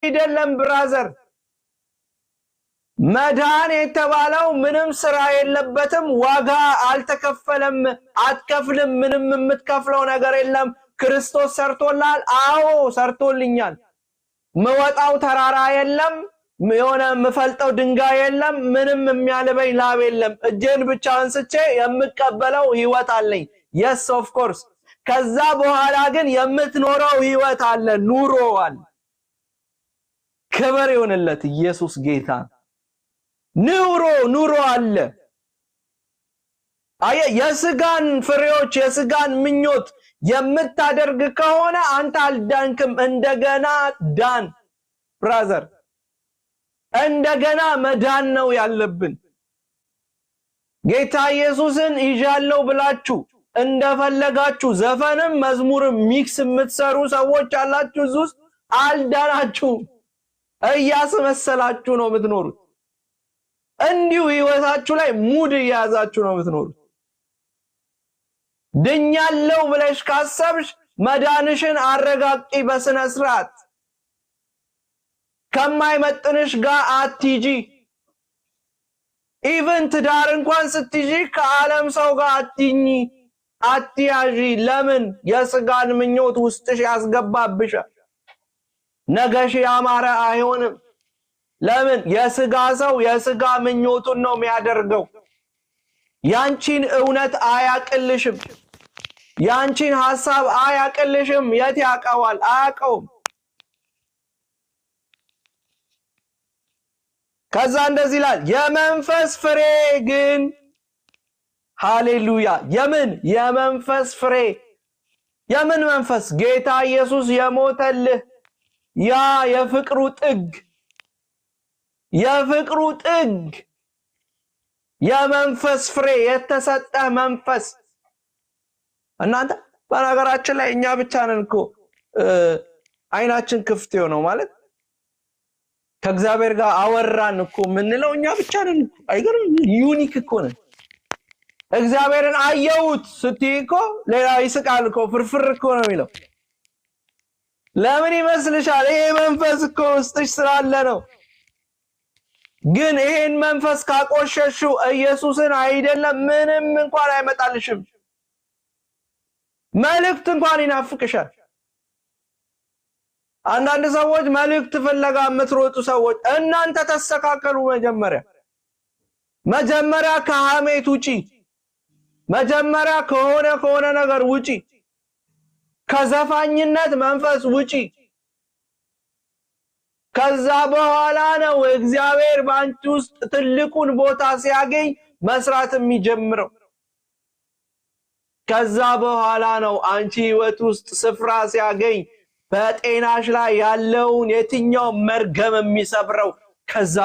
አይደለም ብራዘር መዳን የተባለው ምንም ስራ የለበትም ዋጋ አልተከፈለም አትከፍልም ምንም የምትከፍለው ነገር የለም ክርስቶስ ሰርቶላል አዎ ሰርቶልኛል መወጣው ተራራ የለም የሆነ መፈልጠው ድንጋይ የለም ምንም የሚያልበኝ ላብ የለም እጄን ብቻ አንስቼ የምቀበለው ህይወት አለኝ yes of course ከዛ በኋላ ግን የምትኖረው ህይወት አለ ኑሮዋል ክብር ይሁንለት ኢየሱስ ጌታ ኑሮ አለ አየ የስጋን ፍሬዎች የስጋን ምኞት የምታደርግ ከሆነ አንተ አልዳንክም እንደገና ዳን ብራዘር እንደገና መዳን ነው ያለብን ጌታ ኢየሱስን ይዣለው ብላችሁ እንደፈለጋችሁ ዘፈንም መዝሙርም ሚክስ የምትሰሩ ሰዎች አላችሁ ዙስ አልዳናችሁ እያስመሰላችሁ ነው የምትኖሩት እንዲሁ ህይወታችሁ ላይ ሙድ ያዛችሁ ነው የምትኖሩት ድኛለው ብለሽ ካሰብሽ መዳንሽን አረጋግጪ በስነ ስርዓት ከማይመጥንሽ ጋር አትጂ ኢቨን ትዳር እንኳን ስትጂ ከዓለም ሰው ጋር አትኝ አትያዢ ለምን የስጋን ምኞት ውስጥሽ ያስገባብሻል ነገሽ ያማረ አይሆንም ለምን የስጋ ሰው የስጋ ምኞቱን ነው የሚያደርገው ያንቺን እውነት አያቅልሽም ያንቺን ሐሳብ አያቅልሽም የት ያቀዋል አያቀውም ከዛ እንደዚህ ይላል የመንፈስ ፍሬ ግን ሃሌሉያ የመንፈስ ፍሬ የምን መንፈስ ጌታ ኢየሱስ የሞተልህ ያ የፍቅሩ ጥግ የመንፈስ ፍሬ የተሰጠ መንፈስ እናንተ በነገራችን ላይ እኛ ብቻ ነን እኮ አይናችን ክፍት ነው ማለት ከእግዚአብሔር ጋር አወራን እኮ ምንለው እኛ ብቻ ነን አይገርም ዩኒክ እኮ ነን እግዚአብሔርን አየሁት ስትይኮ ሌላ ይስቃል እኮ ፍርፍር እኮ ነው የሚለው ለምን ይመስልሻል ይሄ መንፈስ እኮ ውስጥሽ ስላለ ነው ግን ይሄን መንፈስ ካቆሸሽው ኢየሱስን አይደለም ምንም እንኳን አይመጣልሽም መልእክት እንኳን ይናፍቅሻል አንዳንድ ሰዎች መልእክት ፍለጋ የምትሮጡ ሰዎች እናንተ ተስተካከሉ መጀመሪያ ከሐሜት ውጪ መጀመሪያ ከሆነ ነገር ውጪ ከዘፋኝነት መንፈስ ውጪ ከዛ በኋላ ነው እግዚአብሔር ባንቺ ውስጥ ትልቁን ቦታ ሲያገኝ መስራት የሚጀምረው ከዛ በኋላ ነው አንቺ ህይወት ውስጥ ስፍራ ሲያገኝ በጤናሽ ላይ ያለውን የትኛው መርገም የሚሰብረው ከዛ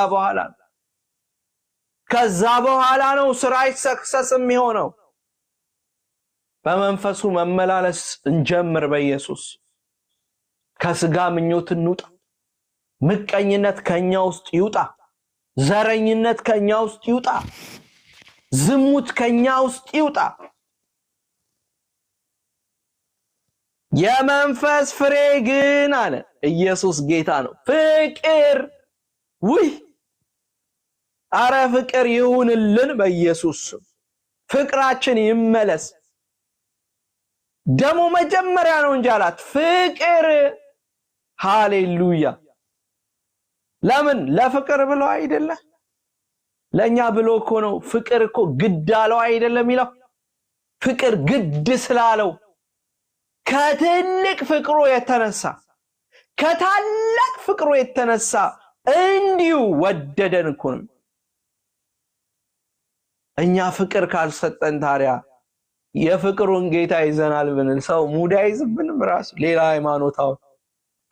በኋላ ነው ስራይ ሰክሰስ የሚሆነው በመንፈሱ መመላለስ እንጀምር በኢየሱስ ከስጋ ምኞት እንውጣ ምቀኝነት ከኛ ውስጥ ይውጣ ዘረኝነት ከኛ ውስጥ ይውጣ ዝሙት ከኛ ውስጥ ይውጣ የመንፈስ ፍሬ ግን አለ ኢየሱስ ጌታ ነው ፍቅር አረ ፍቅር ይሁንልን በኢየሱስ ፍቅራችን ይመለስ ደሞ መጀመሪያ ነው እንጂ አላት ፍቅር ሃሌሉያ ለምን ለፍቅር ብሎ አይደለ ለኛ ብሎ እኮ ነው ፍቅር እኮ ግድ አለው አይደለም ይላል ፍቅር ግድ ስላለው ከትልቅ ፍቅሩ የተነሳ እንዲሁ ወደደን እኮ ነው እኛ ፍቅር ካልሰጠን ታዲያ የፍቅሩን ጌታ ይዘናል ብንል ሰው ሙድ አይዝብንም ራስ ሌላ ሃይማኖታው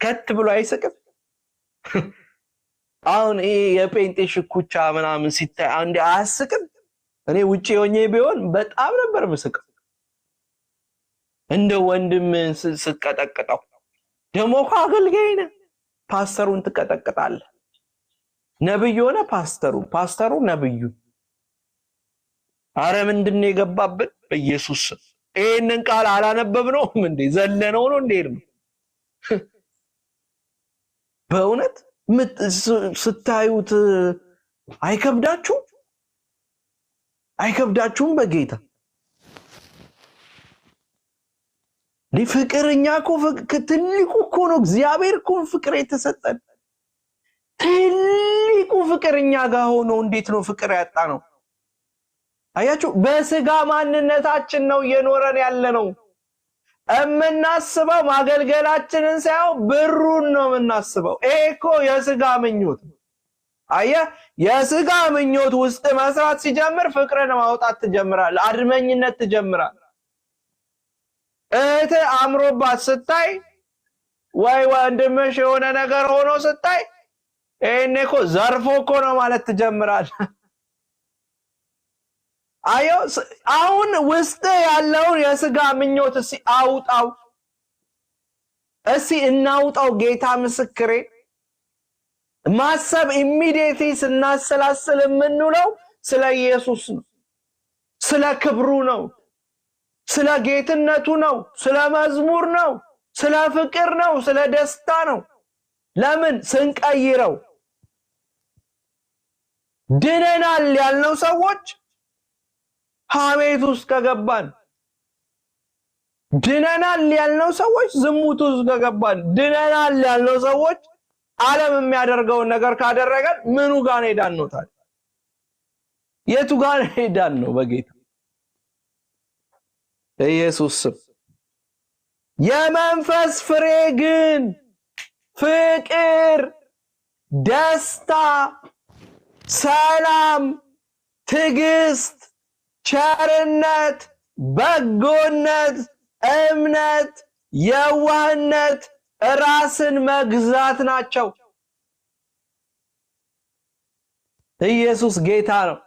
ከት ብሎ አይስቅም አሁን ይሄ የጴንጤ ሽኩቻ ምናምን ሲታይ አንዴ አያስቅም እኔ ውጪ ሆኜ ቢሆን በጣም ነበር መስቅም እንደ ወንድም ስቀጠቅጠው ደሞ አገልጋይ ነህ ፓስተሩን ትቀጠቅጣለህ ነብዩ ሆነ ፓስተሩ ነብዩ አረ ምንድነው የገባበት በኢየሱስ ይሄንን ቃል አላነበብነውም እንዴ ዘለነው ነው እንዴ በእውነት ስታዩት አይከብዳችሁም በጌታ ፍቅርኛ እኮ ትልቁ እኮ ነው እግዚአብሔር እኮ ፍቅር የተሰጠን ትልቁ ፍቅርኛ ጋር ሆኖ እንዴት ነው ፍቅር ያጣ ነው አያችሁ በስጋ ማንነታችን ነው እየኖረን ያለ ነው እምናስበው ማገልገላችንን ሳይሆን ብሩን ነው የምናስበው እኮ የስጋ ምኞት አያ የስጋ ምኞት ውስጥ መስራት ሲጀምር ፍቅርን ማውጣት ትጀምራለህ አድመኝነት ትጀምራለህ እህት አምሮባት ስታይ ወይ ወንድምሽ የሆነ ነገር ሆኖ ስታይ እኔኮ ዘርፎ እኮ ነው ማለት ትጀምራለህ አዮ አሁን ውስጥ ያለውን የስጋ ምኞት አውጣው እናውጣው ጌታ ምስክሬ ማሰብ ኢሚዲየትሊ ስናሰላስል የምንውለው ስለ ኢየሱስ ነው ስለ ክብሩ ነው ስለ ጌትነቱ ነው ስለ መዝሙር ነው ስለ ፍቅር ነው ስለ ደስታ ነው ለምን ስንቀይረው ድነናል ያልነው ሰዎች ሐሜት ውስጥ ከገባን ድነናል ያልነው ሰዎች ዝሙት ውስጥ ከገባን ድነናል ያልነው ሰዎች ዓለም የሚያደርገውን ነገር ካደረገን ምኑ ጋር ሄዳን ነው ታዲያ የቱ ጋር ሄዳን ነው በጌታ ኢየሱስ የመንፈስ ፍሬ ግን ፍቅር ደስታ ሰላም ትዕግስት ቸርነት በጎነት እምነት የዋህነት ራስን መግዛት ናቸው ኢየሱስ ጌታ ነው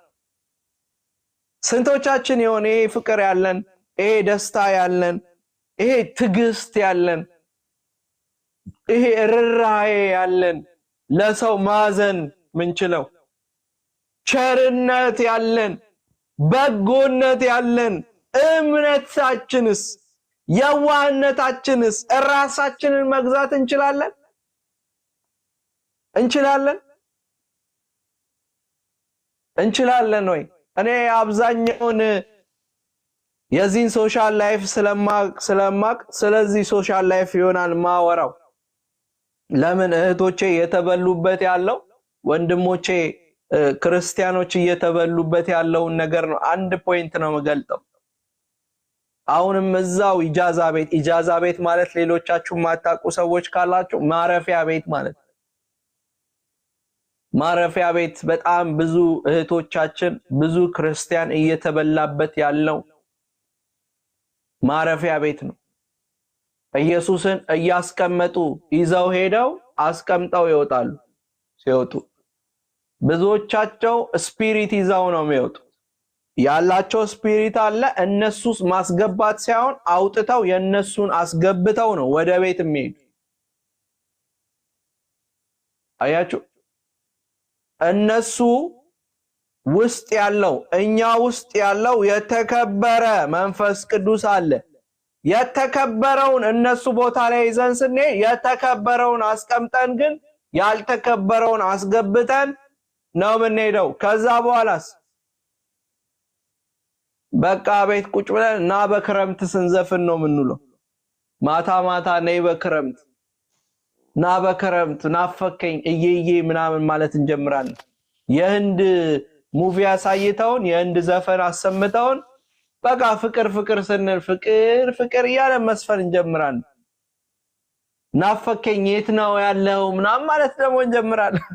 ስንቶቻችን የሆነ ፍቅር ያለን ደስታ ያለን ትዕግስት ያለን ርህራሄ ያለን ለሰው ማዘን ምንችለው ቸርነት ያለን በጎነት ያለን እምነታችንስ የዋህነታችንስ ራሳችንን መግዛት እንችላለን ወይ እኔ አብዛኛውን የዚህን ሶሻል ላይፍ ስለማቅ ስለዚህ ሶሻል ላይፍ ይሆናል ማወራው ለምን እህቶቼ የተበሉበት ያለው ወንድሞቼ ክርስቲያኖች እየተበሉበት ያለውን ነገር ነው አንድ ፖይንት ነው መገልጠው አሁንም እዛው ኢጃዛ ቤት ማለት ሌሎቻችሁ ማታቁ ሰዎች ካላችሁ ማረፊያ ቤት ማለት ማረፊያ ቤት በጣም ብዙ እህቶቻችን ብዙ ክርስቲያን እየተበላበት ያለው ማረፊያ ቤት ነው ኢየሱስን እያስቀመጡ ይዘው ሄደው አስቀምጠው ይወጣሉ ሲወጡ ብዙዎቻቸው ስፒሪት ይዘው ነው የሚወጡ ያላቸው ስፒሪት አለ እነሱስ ማስገባት ሳይሆን አውጥተው የነሱን አስገብተው ነው ወደ ቤት የሚሄዱ አያችሁ እነሱ ውስጥ ያለው እኛ ውስጥ ያለው የተከበረ መንፈስ ቅዱስ አለ የተከበረውን እነሱ ቦታ ላይ ይዘን ስንሄድ የተከበረውን አስቀምጠን ግን ያልተከበረውን አስገብተን ነው የምንሄደው ከዛ በኋላስ በቃ ቤት ቁጭ ብለን እና በክረምት ስንዘፍን ነው የምንውለው ማታ ማታ ነይ በክረምት ና በክረምት ናፈከኝ እየዬ ምናምን ማለት እንጀምራለን የህንድ ሙቪ ያሳይተውን የህንድ ዘፈን አሰምተውን በቃ ፍቅር ስንል ፍቅር እያለ መስፈን እንጀምራለን ናፈከኝ የት ነው ያለው ምናምን ማለት ደግሞ እንጀምራለን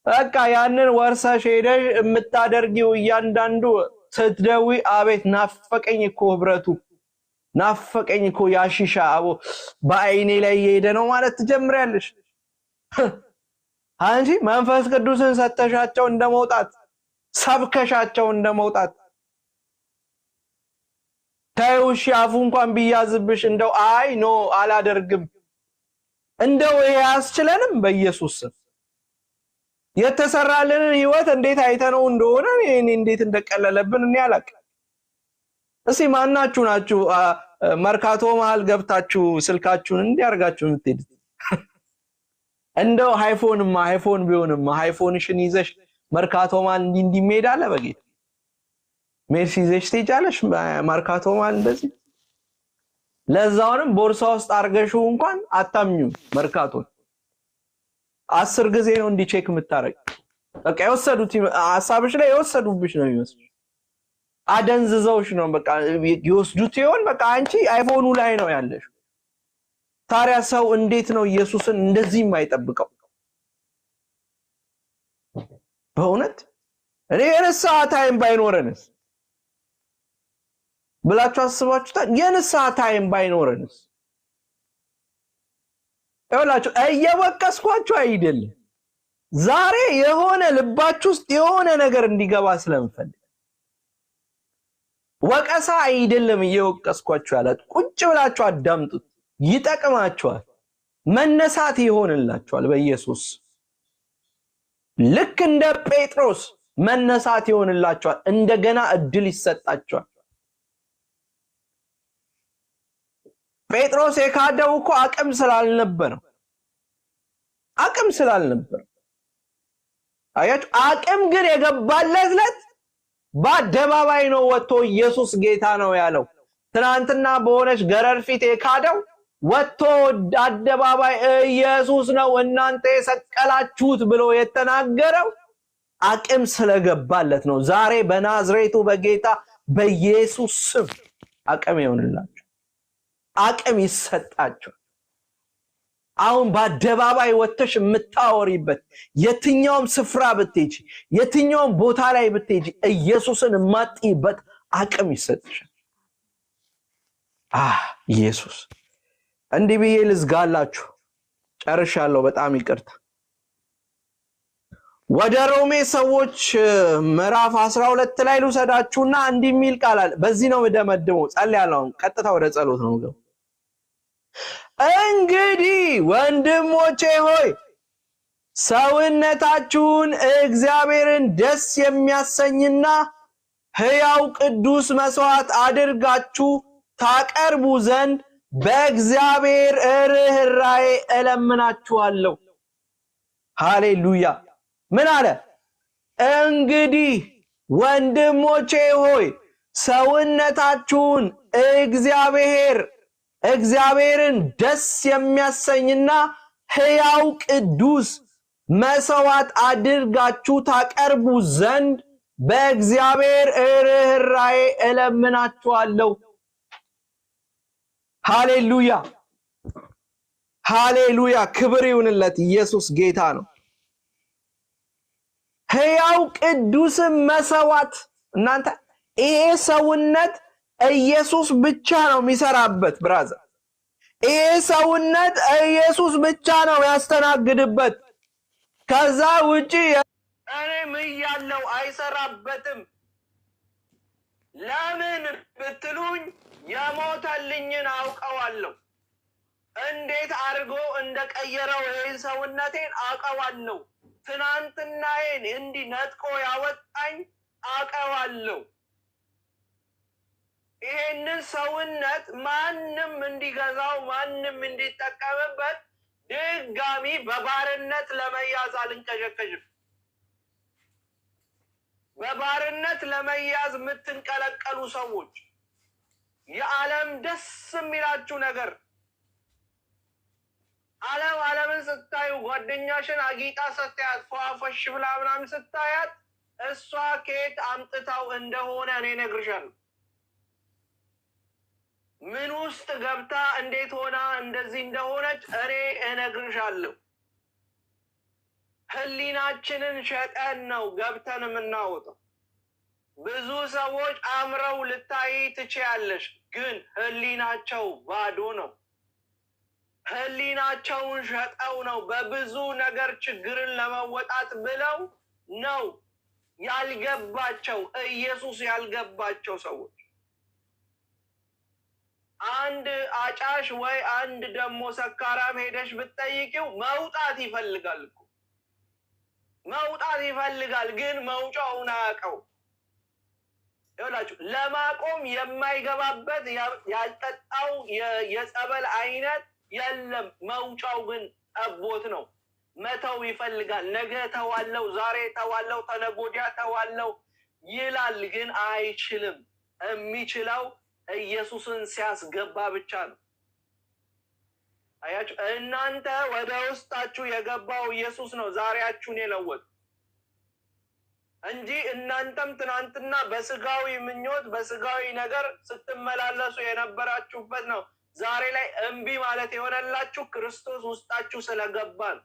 በቃ ያንን ወርሰሽ ሄደሽ የምታደርጊው እያንዳንዱ ስትደዊ አቤት ናፈቀኝ እኮ ህብረቱ ናፈቀኝ እኮ ያሺሻ አቦ በአይኔ ላይ እየሄደ ነው ማለት ትጀምሪያለሽ አንቺ መንፈስ ቅዱስን ሰተሻቸው እንደመውጣት ሰብከሻቸው እንደመውጣት ታዩሽ አፉ እንኳን ቢያዝብሽ እንደው አይ ኖ አላደርግም እንደው ያስችለንም በኢየሱስ የተሰራልንን ህይወት እንዴት አይተነው እንደሆነ እኔ እንዴት እንደቀለለብን እኔ አላቅ ማናችሁ ናችሁ መርካቶ መሃል ገብታችሁ ስልካችሁን እንዲያርጋችሁ እንትሄድ እንደው አይፎን ቢሆንም አይፎንሽን ይዘሽ መርካቶ መሃል እንዲሜዳለ በጌታ ሜርሲዜሽ ትይጃለሽ መርካቶ መሃል እንደዚህ ለዛውንም ቦርሳ ውስጥ አርገሽው እንኳን አታምኙ መርካቶ 10 ጊዜ ነው እንዲ ቼክ የምታረግ በቃ የወሰዱት ሐሳብሽ ላይ የወሰዱብሽ ነው የሚመስል አደንዝዘውሽ ነው በቃ ይወስዱት ይሆን በቃ አንቺ አይፎኑ ላይ ነው ያለሽ ታዲያ ሰው እንዴት ነው ኢየሱስን እንደዚህ የማይጠብቀው በእውነት እኔ የንስሐ ታይም ባይኖረንስ ብላችሁ አስባችሁታል የንስሐ ታይም ባይኖረንስ እላችሁ እየወቀስኳችሁ አይደለም ዛሬ የሆነ ልባችሁ ውስጥ የሆነ ነገር እንዲገባ ስለምፈልግ ወቀሳ አይደለም እየወቀስኳችሁ ያላት ቁጭ ብላችሁ አዳምጡት ይጠቅማችኋል መነሳት ይሆንላችኋል በኢየሱስ ልክ እንደ ጴጥሮስ መነሳት ይሆንላችኋል እንደገና እድል ይሰጣችኋል ጴጥሮስ የካደው እኮ አቅም ስላልነበር አያችሁ አቅም ግን የገባለት በአደባባይ ነው ወጥቶ ኢየሱስ ጌታ ነው ያለው ትናንትና በሆነች ገረድ ፊት የካደው ወጥቶ አደባባይ ኢየሱስ ነው እናንተ የሰቀላችሁት ብሎ የተናገረው አቅም ስለገባለት ነው ዛሬ በናዝሬቱ በጌታ በኢየሱስ ስም አቅም ይሆንላችሁ አቅም ይሰጣችሁ አሁን በአደባባይ ወጥተሽ የምታወሪበት የትኛውም ስፍራ ብትሄጂ የትኛውም ቦታ ላይ ብትሄጂ ኢየሱስን ማጥይበት አቅም ይሰጥሻል ኢየሱስ እንዲህ ብዬ ልዝጋላችሁ ጨርሻለሁ በጣም ይቅርታ ወደ ሮሜ ሰዎች ምዕራፍ 12 ላይ ልውሰዳችሁና እንዲህ የሚል ቃል አለ በዚህ ነው መደመደመው ጸልያለሁ ቀጥታ ወደ ጸሎት ነው ገው እንግዲህ ወንድሞቼ ሆይ ሰውነታችሁን እግዚአብሔርን ደስ የሚያሰኝና ሕያው ቅዱስ መስዋዕት አድርጋችሁ ታቀርቡ ዘንድ በእግዚአብሔር ርህራሄ እለምናችኋለሁ ሃሌሉያ ምን አለ እንግዲህ ወንድሞቼ ሆይ ሰውነታችሁን እግዚአብሔርን ደስ የሚያሰኝና ሕያው ቅዱስ መስዋዕት አድርጋችሁ ታቀርቡ ዘንድ በእግዚአብሔር ርህራሄ እለምናችኋለሁ ሃሌሉያ ሃሌሉያ ክብር ይሁንለት ኢየሱስ ጌታ ነው ሕያው ቅዱስ መስዋዕት እናንተ ይሄ ሰውነት ኢየሱስ ብቻ ነው የሚሰራበት ብራዘር ይሄ ሰውነት ኢየሱስ ብቻ ነው ያስተናግድበት ከዛ ውጪ እኔም ያለው አይሰራበትም ለምን ብትሉኝ የሞተልኝን አውቀዋለሁ እንዴት አርጎ እንደቀየረው ይሄን ሰውነቴን አውቀዋለሁ ትናንትናዬን እንዲህ ነጥቆ ያወጣኝ አውቀዋለሁ ይሄንን ሰውነት ማንም እንዲገዛው ማንም እንዲጠቀምበት ድጋሚ በባርነት ለመያዝ አልንቀዠቀዥም በባርነት ለመያዝ የምትንቀለቀሉ ሰዎች የዓለም ደስ የሚላችሁ ነገር ዓለምን ስታዩ ጓደኛሽን አጊጣ ስታያት ፏፈሽ ብላ ምናምን ስታያት እሷ ከየት አምጥታው እንደሆነ እኔ እነግርሻለሁ ምን ውስጥ ገብታ እንዴት ሆና እንደዚህ እንደሆነች እኔ እነግርሻለሁ ህሊናችንን ሸጠን ነው ገብተን የምናወጣው ብዙ ሰዎች አምረው ልታይ ትችያለሽ ግን ህሊናቸው ባዶ ነው ህሊናቸውን ሸጠው ነው በብዙ ነገር ችግርን ለመወጣት ብለው ነው ያልገባቸው ኢየሱስ ያልገባቸው ሰዎች አንድ አጫሽ ወይ አንድ ደሞ ሰካራም ሄደሽ ብትጠይቂው መውጣት ይፈልጋል እኮ መውጣት ይፈልጋል ግን መውጫውን አያውቀው ይኸውላችሁ ለማቆም የማይገባበት ያልጠጣው የጸበል አይነት የለም። መውጫው ግን ጠቦት ነው። መተው ይፈልጋል። ነገ ተዋለው፣ ዛሬ ተዋለው፣ ተነጎዲያ ተዋለው ይላል፣ ግን አይችልም። የሚችለው ኢየሱስን ሲያስገባ ብቻ ነው። አያችሁ፣ እናንተ ወደ ውስጣችሁ የገባው ኢየሱስ ነው ዛሬያችሁን የለወጠ እንጂ እናንተም ትናንትና በስጋዊ ምኞት በስጋዊ ነገር ስትመላለሱ የነበራችሁበት ነው ዛሬ ላይ እምቢ ማለት የሆነላችሁ ክርስቶስ ውስጣችሁ ስለገባ ነው።